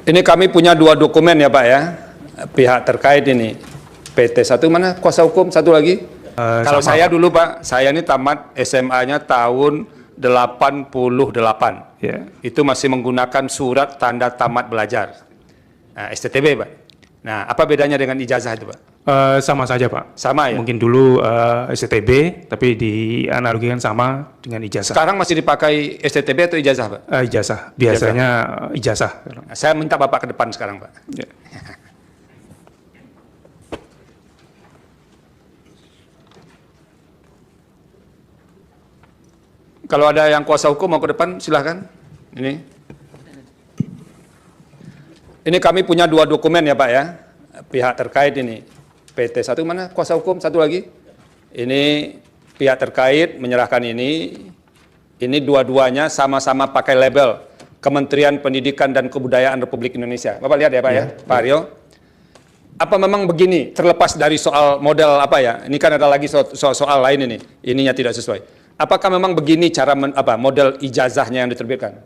Ini kami punya dua dokumen ya Pak ya, pihak terkait ini. PT satu mana kuasa hukum, satu lagi? Kalau saya Pak. dulu Pak, saya ini tamat SMA-nya tahun 88. Ya. Itu masih menggunakan surat tanda tamat belajar. Nah, STTB Pak. Nah, apa bedanya dengan ijazah itu Pak? Sama saja Pak. Sama ya? Mungkin dulu STTB, tapi dianalogikan sama dengan ijazah. Sekarang masih dipakai STTB atau ijazah Pak? Ijazah, biasanya ijazah. Nah, saya minta Bapak ke depan sekarang Pak. Ya. Kalau ada yang kuasa hukum mau ke depan, silahkan. Ini kami punya dua dokumen ya Pak ya, pihak terkait ini. PT satu mana kuasa hukum, satu lagi? Ini pihak terkait menyerahkan ini dua-duanya sama-sama pakai label Kementerian Pendidikan dan Kebudayaan Republik Indonesia. Bapak lihat ya Pak ya, Pak Aryo. Apa memang begini, terlepas dari soal model apa ya, ini kan ada lagi soal lain ini, ininya tidak sesuai. Apakah memang begini cara model ijazahnya yang diterbitkan?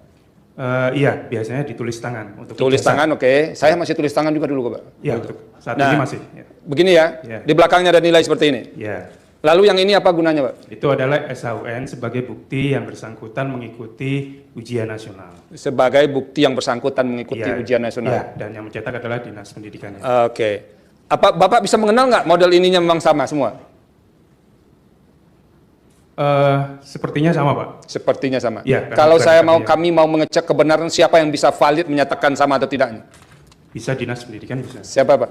Iya, biasanya ditulis tangan. Untuk Tulis ijazah. tangan, oke. Saya masih tulis tangan juga dulu, Pak. Iya, saat ini masih. Ya. Begini ya, di belakangnya ada nilai seperti ini. Ya. Lalu yang ini apa gunanya, Pak? Itu adalah SHUN sebagai bukti yang bersangkutan mengikuti ujian nasional. Sebagai bukti yang bersangkutan mengikuti ujian nasional. Ya, dan yang mencetak adalah Dinas Pendidikannya. Oke. Apa Bapak bisa mengenal nggak model ininya memang sama semua? Sepertinya sama Pak. Sepertinya sama. Ya, kalau kami mau mengecek kebenaran siapa yang bisa valid menyatakan sama atau tidaknya? Bisa Dinas Pendidikan bisa. Siapa Pak?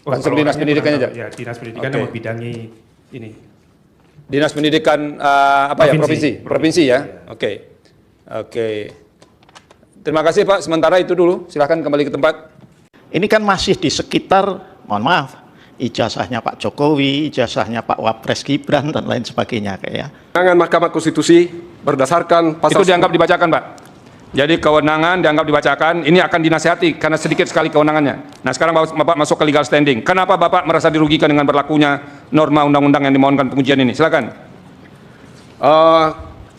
Langsung Dinas Pendidikannya aja? Ya, Dinas Pendidikan yang membidangi ini. Dinas Pendidikan provinsi? Provinsi ya? Oke. Terima kasih Pak, sementara itu dulu, silahkan kembali ke tempat. Ini kan masih di sekitar, mohon maaf, ijazahnya Pak Jokowi, ijazahnya Pak Wapres Gibran, dan lain sebagainya kayak. Kewenangan Mahkamah Konstitusi berdasarkan pasal... Itu dianggap dibacakan Pak. Jadi kewenangan dianggap dibacakan, ini akan dinasihati karena sedikit sekali kewenangannya. Nah sekarang Bapak masuk ke legal standing. Kenapa Bapak merasa dirugikan dengan berlakunya norma undang-undang yang dimohonkan pengujian ini? Silakan.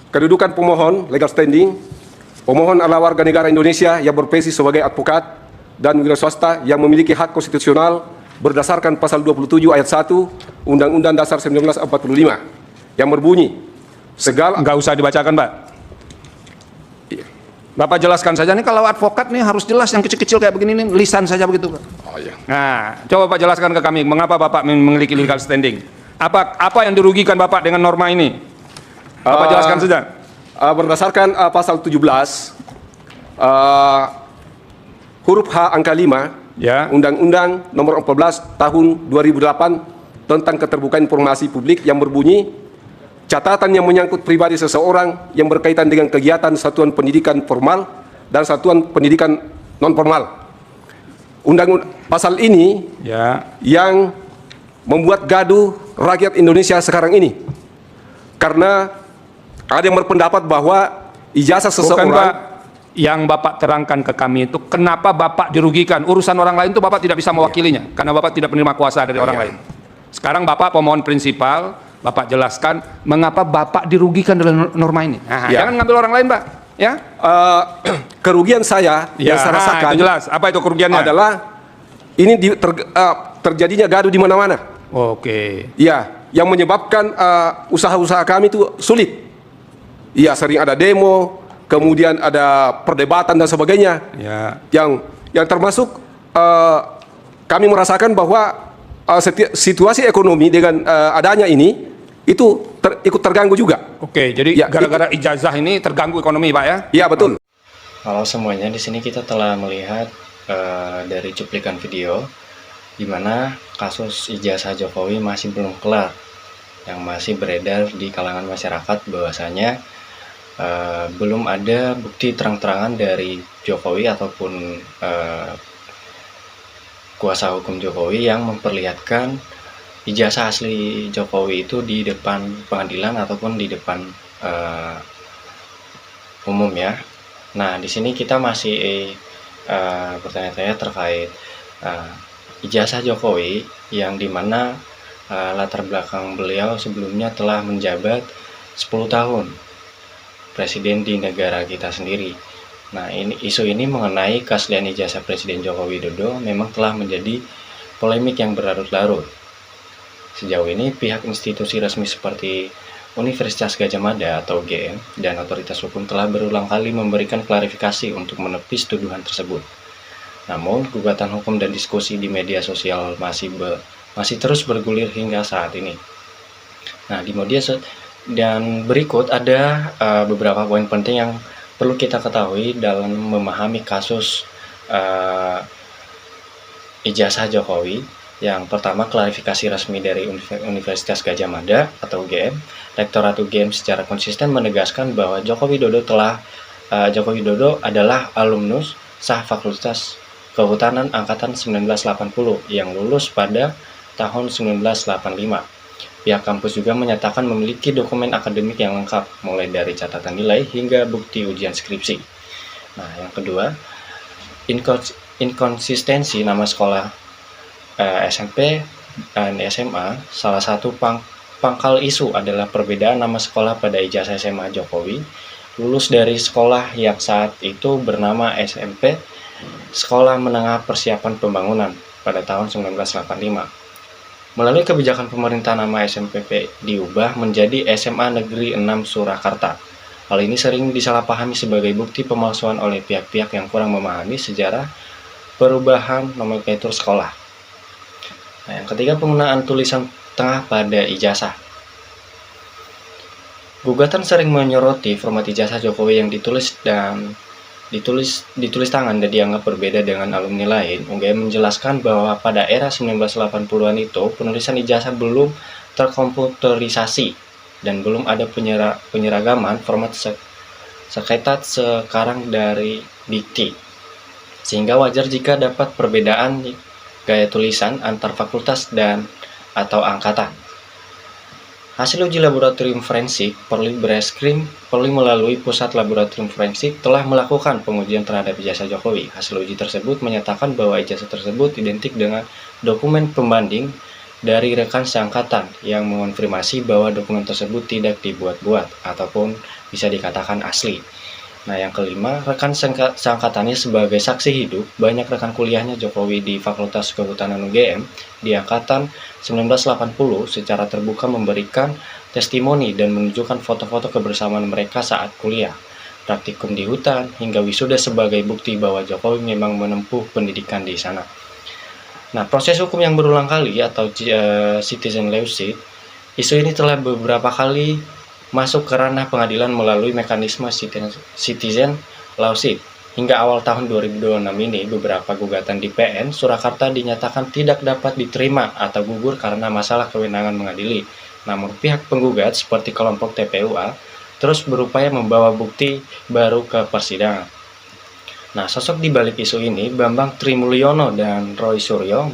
Kedudukan pemohon, legal standing. Pemohon adalah warga negara Indonesia yang berprofesi sebagai advokat dan wira swasta yang memiliki hak konstitusional berdasarkan pasal 27 ayat 1 Undang-Undang Dasar 1945 yang berbunyi nggak usah dibacakan Pak. Bapak jelaskan saja nih, kalau advokat nih harus jelas, yang kecil-kecil kayak begini nih lisan saja begitu Pak. Nah coba Pak jelaskan ke kami mengapa Bapak memiliki legal standing, apa yang dirugikan Bapak dengan norma ini. Bapak jelaskan saja. Berdasarkan pasal 17 huruf H angka 5 ya. Undang-Undang Nomor 14 Tahun 2008 tentang Keterbukaan Informasi Publik yang berbunyi catatan yang menyangkut pribadi seseorang yang berkaitan dengan kegiatan satuan pendidikan formal dan satuan pendidikan non formal. Pasal ini yang membuat gaduh rakyat Indonesia sekarang ini karena ada yang berpendapat bahwa ijazah seseorang. Bukan Pak, yang Bapak terangkan ke kami itu kenapa Bapak dirugikan, urusan orang lain itu Bapak tidak bisa mewakilinya karena Bapak tidak menerima kuasa dari orang lain. Sekarang Bapak pemohon prinsipal, Bapak jelaskan mengapa Bapak dirugikan dalam norma ini. Jangan ngambil orang lain Pak ya. Kerugian saya yang saya rasakan itu jelas. Apa itu kerugiannya? Adalah ini terjadinya gaduh di mana-mana. Oke. Ya, yang menyebabkan usaha-usaha kami itu sulit. Iya, sering ada demo, kemudian ada perdebatan dan sebagainya. Ya. Yang termasuk kami merasakan bahwa situasi ekonomi dengan adanya ini itu ikut terganggu juga. Oke, jadi gara-gara ijazah ini terganggu ekonomi Pak ya? Iya, betul. Halo semuanya, di sini kita telah melihat dari cuplikan video di mana kasus ijazah Jokowi masih belum kelar, yang masih beredar di kalangan masyarakat bahwasanya belum ada bukti terang-terangan dari Jokowi ataupun kuasa hukum Jokowi yang memperlihatkan ijazah asli Jokowi itu di depan pengadilan ataupun di depan umum ya. Nah, di sini kita masih bertanya-tanya terkait ijazah Jokowi yang dimana latar belakang beliau sebelumnya telah menjabat 10 tahun presiden di negara kita sendiri. Nah, isu ini mengenai keaslian ijazah Presiden Joko Widodo memang telah menjadi polemik yang berlarut-larut. Sejauh ini, pihak institusi resmi seperti Universitas Gadjah Mada atau UGM dan otoritas hukum telah berulang kali memberikan klarifikasi untuk menepis tuduhan tersebut. Namun, gugatan hukum dan diskusi di media sosial masih terus bergulir hingga saat ini. Nah, dan berikut ada beberapa poin penting yang perlu kita ketahui dalam memahami kasus ijazah Jokowi. Yang pertama, klarifikasi resmi dari Universitas Gadjah Mada atau UGM. Rektorat UGM secara konsisten menegaskan bahwa Joko Widodo adalah alumnus sah Fakultas Kehutanan Angkatan 1980 yang lulus pada tahun 1985. Pihak kampus juga menyatakan memiliki dokumen akademik yang lengkap, mulai dari catatan nilai hingga bukti ujian skripsi. Nah, yang kedua, inkonsistensi nama sekolah SMP dan SMA. Salah satu pangkal isu adalah perbedaan nama sekolah pada ijazah SMA Jokowi. Lulus dari sekolah yang saat itu bernama SMP Sekolah Menengah Persiapan Pembangunan pada tahun 1985. Melalui kebijakan pemerintah, nama SMPP diubah menjadi SMA Negeri 6 Surakarta. Hal ini sering disalahpahami sebagai bukti pemalsuan oleh pihak-pihak yang kurang memahami sejarah perubahan nomenklatur sekolah. Nah, yang ketiga, penggunaan tulisan tengah pada ijazah. Gugatan sering menyoroti format ijazah Jokowi yang ditulis tangan dan dianggap berbeda dengan alumni lain. UGM menjelaskan bahwa pada era 1980-an itu penulisan ijazah belum terkomputerisasi dan belum ada penyeragaman format seketat sekarang dari dikti, sehingga wajar jika dapat perbedaan gaya tulisan antar fakultas dan atau angkatan. Hasil uji laboratorium forensik Polri melalui Pusat Laboratorium Forensik telah melakukan pengujian terhadap ijazah Jokowi. Hasil uji tersebut menyatakan bahwa ijazah tersebut identik dengan dokumen pembanding dari rekan seangkatan yang mengonfirmasi bahwa dokumen tersebut tidak dibuat-buat ataupun bisa dikatakan asli. Nah, yang kelima, rekan seangkatannya sebagai saksi hidup. Banyak rekan kuliahnya Jokowi di Fakultas Kehutanan UGM di angkatan 1980 secara terbuka memberikan testimoni dan menunjukkan foto-foto kebersamaan mereka saat kuliah, praktikum di hutan, hingga wisuda sebagai bukti bahwa Jokowi memang menempuh pendidikan di sana. Nah, proses hukum yang berulang kali atau citizen lawsuit, isu ini telah beberapa kali masuk ke ranah pengadilan melalui mekanisme citizen lawsuit. Hingga awal tahun 2026 ini, beberapa gugatan di PN Surakarta dinyatakan tidak dapat diterima atau gugur karena masalah kewenangan mengadili. Namun pihak penggugat seperti kelompok TPUA terus berupaya membawa bukti baru ke persidangan. Nah, sosok di balik isu ini, Bambang Trimulyono dan Roy Suryo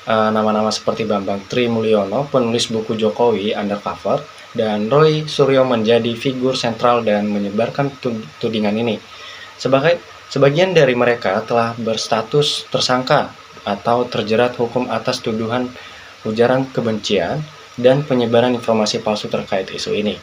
nama-nama seperti Bambang Trimulyono, penulis buku Jokowi Undercover, dan Roy Suryo menjadi figur sentral dan menyebarkan tudingan ini. Sebagian dari mereka telah berstatus tersangka atau terjerat hukum atas tuduhan ujaran kebencian dan penyebaran informasi palsu terkait isu ini.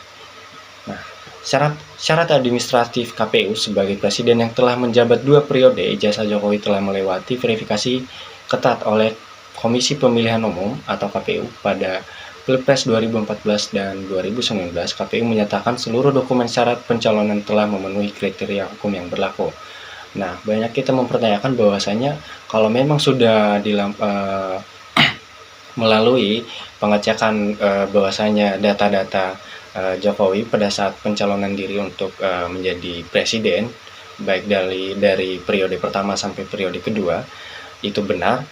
Nah, syarat administratif KPU sebagai presiden yang telah menjabat 2 periode, ijazah Jokowi telah melewati verifikasi ketat oleh Komisi Pemilihan Umum atau KPU pada Pilpres 2014 dan 2019. KPU menyatakan seluruh dokumen syarat pencalonan telah memenuhi kriteria hukum yang berlaku. Nah, banyak kita mempertanyakan bahwasanya kalau memang sudah melalui pengecekan bahwasanya data-data Jokowi pada saat pencalonan diri untuk menjadi presiden, baik dari periode pertama sampai periode kedua, itu benar,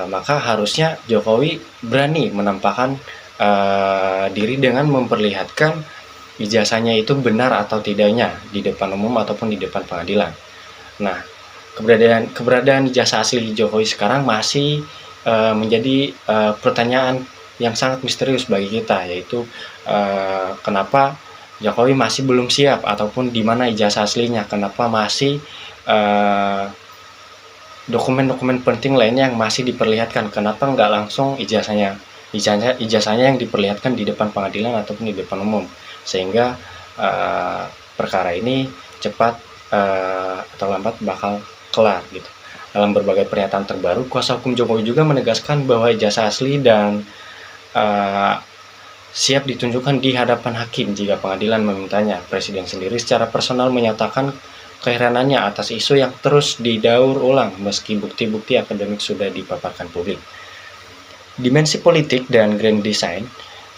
maka harusnya Jokowi berani menampakkan diri dengan memperlihatkan ijazahnya itu benar atau tidaknya di depan umum ataupun di depan pengadilan. Nah, keberadaan ijazah asli Jokowi sekarang masih menjadi pertanyaan yang sangat misterius bagi kita, yaitu kenapa Jokowi masih belum siap ataupun di mana ijazah aslinya, kenapa masih dokumen-dokumen penting lainnya yang masih diperlihatkan, kenapa nggak langsung ijazahnya yang diperlihatkan di depan pengadilan ataupun di depan umum, sehingga perkara ini cepat atau lambat bakal kelar gitu. Dalam berbagai pernyataan terbaru, kuasa hukum Jokowi juga menegaskan bahwa ijazah asli dan siap ditunjukkan di hadapan hakim jika pengadilan memintanya. Presiden sendiri secara personal menyatakan keheranannya atas isu yang terus didaur ulang meski bukti-bukti akademik sudah dipaparkan publik. Dimensi politik dan grand design,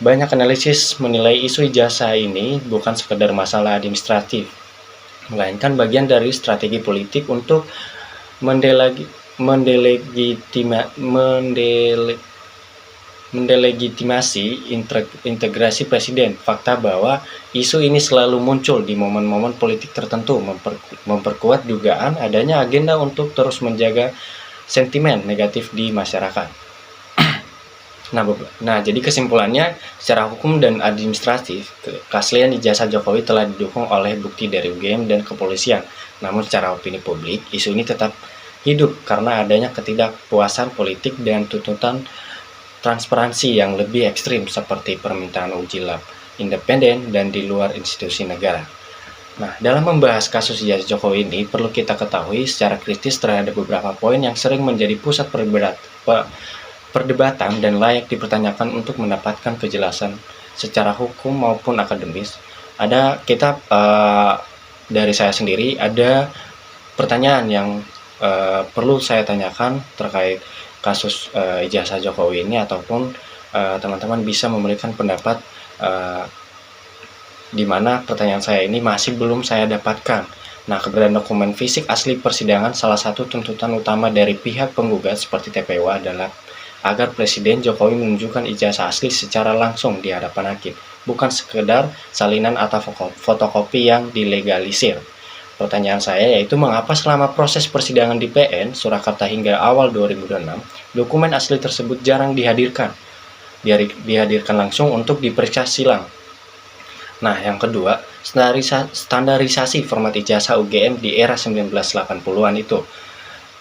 banyak analisis menilai isu ijazah ini bukan sekedar masalah administratif, melainkan bagian dari strategi politik untuk mendelegitimasi integrasi presiden. Fakta bahwa isu ini selalu muncul di momen-momen politik tertentu memperkuat dugaan adanya agenda untuk terus menjaga sentimen negatif di masyarakat. Nah, jadi kesimpulannya, secara hukum dan administratif, keaslian ijazah Jokowi telah didukung oleh bukti dari UGM dan kepolisian. Namun secara opini publik, isu ini tetap hidup karena adanya ketidakpuasan politik dan tuntutan transparansi yang lebih ekstrim seperti permintaan uji lab independen dan di luar institusi negara. Nah, dalam membahas kasus ijazah Jokowi ini, perlu kita ketahui secara kritis terhadap beberapa poin yang sering menjadi pusat perdebatan dan layak dipertanyakan untuk mendapatkan kejelasan secara hukum maupun akademis. Dari saya sendiri ada pertanyaan yang perlu saya tanyakan terkait kasus ijazah Jokowi ini, ataupun teman-teman bisa memberikan pendapat di mana pertanyaan saya ini masih belum saya dapatkan. Nah, keberadaan dokumen fisik asli persidangan salah satu tuntutan utama dari pihak penggugat seperti TPU adalah agar Presiden Jokowi menunjukkan ijazah asli secara langsung di hadapan hakim, bukan sekedar salinan atau fotokopi yang dilegalisir. Pertanyaan saya yaitu mengapa selama proses persidangan di PN Surakarta hingga awal 2006, dokumen asli tersebut jarang dihadirkan langsung untuk diperiksa silang. Nah, yang kedua, standarisasi format ijazah UGM di era 1980-an itu.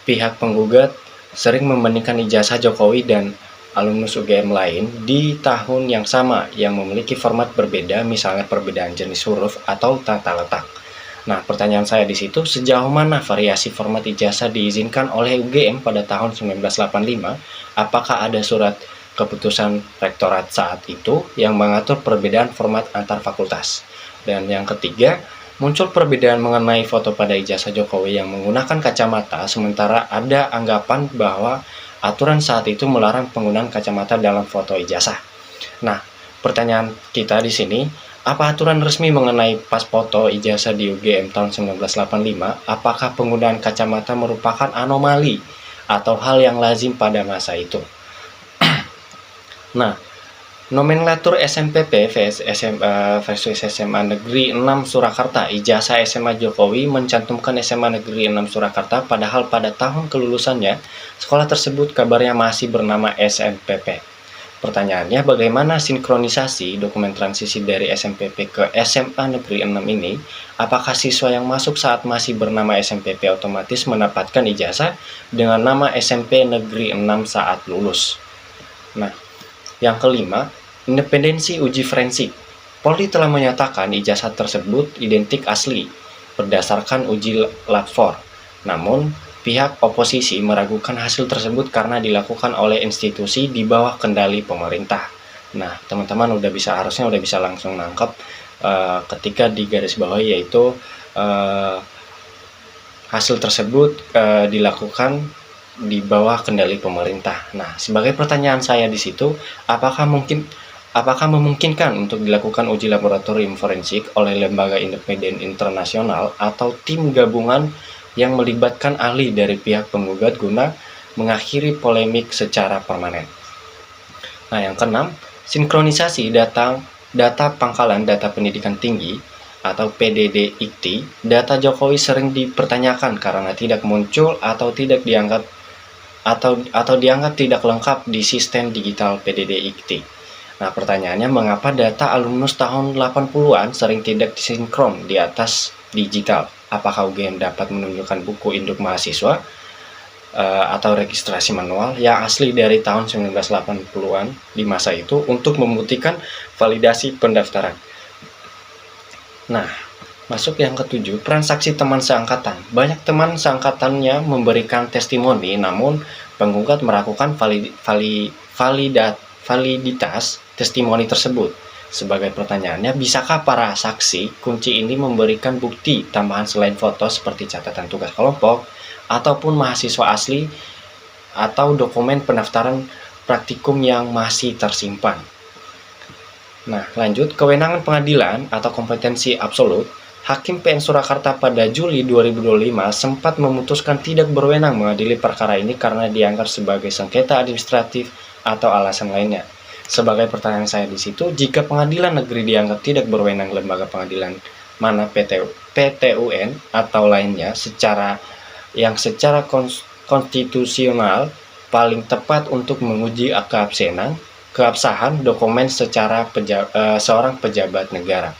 Pihak penggugat sering membandingkan ijazah Jokowi dan alumnus UGM lain di tahun yang sama yang memiliki format berbeda, misalnya perbedaan jenis huruf atau tata letak. Nah, pertanyaan saya di situ, sejauh mana variasi format ijazah diizinkan oleh UGM pada tahun 1985? Apakah ada surat keputusan rektorat saat itu yang mengatur perbedaan format antar fakultas? Dan yang ketiga, muncul perbedaan mengenai foto pada ijazah Jokowi yang menggunakan kacamata, sementara ada anggapan bahwa aturan saat itu melarang penggunaan kacamata dalam foto ijazah. Nah, pertanyaan kita di sini, apa aturan resmi mengenai pas foto ijazah di UGM tahun 1985? Apakah penggunaan kacamata merupakan anomali atau hal yang lazim pada masa itu? Nah, nomenklatur SMPP versus SMA Negeri 6 Surakarta. Ijazah SMA Jokowi mencantumkan SMA Negeri 6 Surakarta, padahal pada tahun kelulusannya, sekolah tersebut kabarnya masih bernama SMPP. Pertanyaannya, bagaimana sinkronisasi dokumen transisi dari SMPP ke SMA Negeri 6 ini? Apakah siswa yang masuk saat masih bernama SMPP otomatis mendapatkan ijazah dengan nama SMP Negeri 6 saat lulus? Nah, yang kelima, independensi uji forensik. Polri telah menyatakan ijazah tersebut identik asli berdasarkan uji lab 4. Namun, pihak oposisi meragukan hasil tersebut karena dilakukan oleh institusi di bawah kendali pemerintah. Nah, teman-teman harusnya udah bisa langsung nangkep ketika di garis bawah, yaitu hasil tersebut dilakukan di bawah kendali pemerintah. Nah, sebagai pertanyaan saya di situ, apakah memungkinkan untuk dilakukan uji laboratorium forensik oleh lembaga independen internasional atau tim gabungan yang melibatkan ahli dari pihak penggugat guna mengakhiri polemik secara permanen? Nah, yang keenam, sinkronisasi data pangkalan data pendidikan tinggi atau PDD-IKT. Data Jokowi sering dipertanyakan karena tidak muncul atau dianggap tidak lengkap di sistem digital PDD-IKT. Nah, pertanyaannya, mengapa data alumnus tahun 80-an sering tidak disinkron di atas digital? Apakah UGM dapat menunjukkan buku induk mahasiswa atau registrasi manual yang asli dari tahun 1980-an di masa itu untuk membuktikan validasi pendaftaran? Nah, Masuk yang ketujuh, transaksi teman seangkatan. Banyak teman seangkatannya memberikan testimoni, namun penggugat meragukan validitas testimoni tersebut. Sebagai pertanyaannya, bisakah para saksi kunci ini memberikan bukti tambahan selain foto seperti catatan tugas kelompok, ataupun mahasiswa asli, atau dokumen pendaftaran praktikum yang masih tersimpan? Nah, lanjut, kewenangan pengadilan atau kompetensi absolut. Hakim PN Surakarta pada Juli 2025 sempat memutuskan tidak berwenang mengadili perkara ini karena dianggap sebagai sengketa administratif atau alasan lainnya. Sebagai pertanyaan saya di situ, jika pengadilan negeri dianggap tidak berwenang, lembaga pengadilan mana PTUN atau lainnya secara konstitusional paling tepat untuk menguji keabsahan dokumen secara seorang pejabat negara.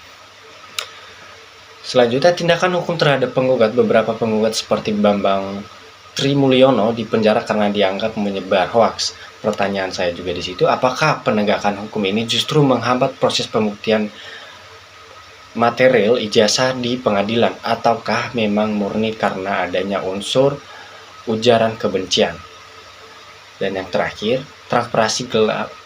Selanjutnya, tindakan hukum terhadap penggugat. Beberapa penggugat seperti Bambang Trimulyono dipenjara karena dianggap menyebar hoaks. Pertanyaan saya juga di situ, apakah penegakan hukum ini justru menghambat proses pembuktian material ijazah di pengadilan, ataukah memang murni karena adanya unsur ujaran kebencian? Dan yang terakhir,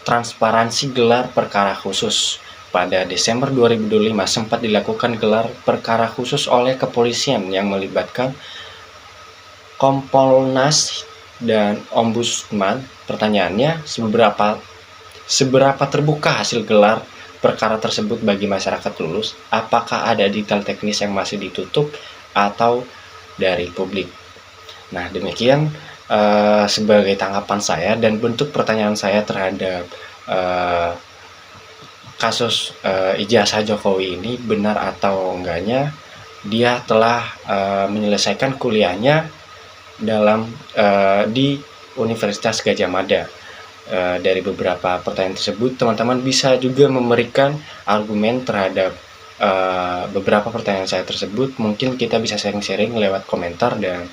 transparansi gelar perkara khusus. Pada Desember 2025 sempat dilakukan gelar perkara khusus oleh kepolisian yang melibatkan Kompolnas dan Ombudsman. Pertanyaannya, seberapa terbuka hasil gelar perkara tersebut bagi masyarakat lulus? Apakah ada detail teknis yang masih ditutup atau dari publik? Nah, demikian sebagai tanggapan saya dan bentuk pertanyaan saya terhadap kasus ijazah Jokowi ini, benar atau enggaknya dia telah menyelesaikan kuliahnya di Universitas Gadjah Mada. Dari beberapa pertanyaan tersebut, teman-teman bisa juga memberikan argumen terhadap beberapa pertanyaan saya tersebut. Mungkin kita bisa sharing-sharing lewat komentar dan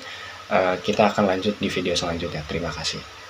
kita akan lanjut di video selanjutnya. Terima kasih.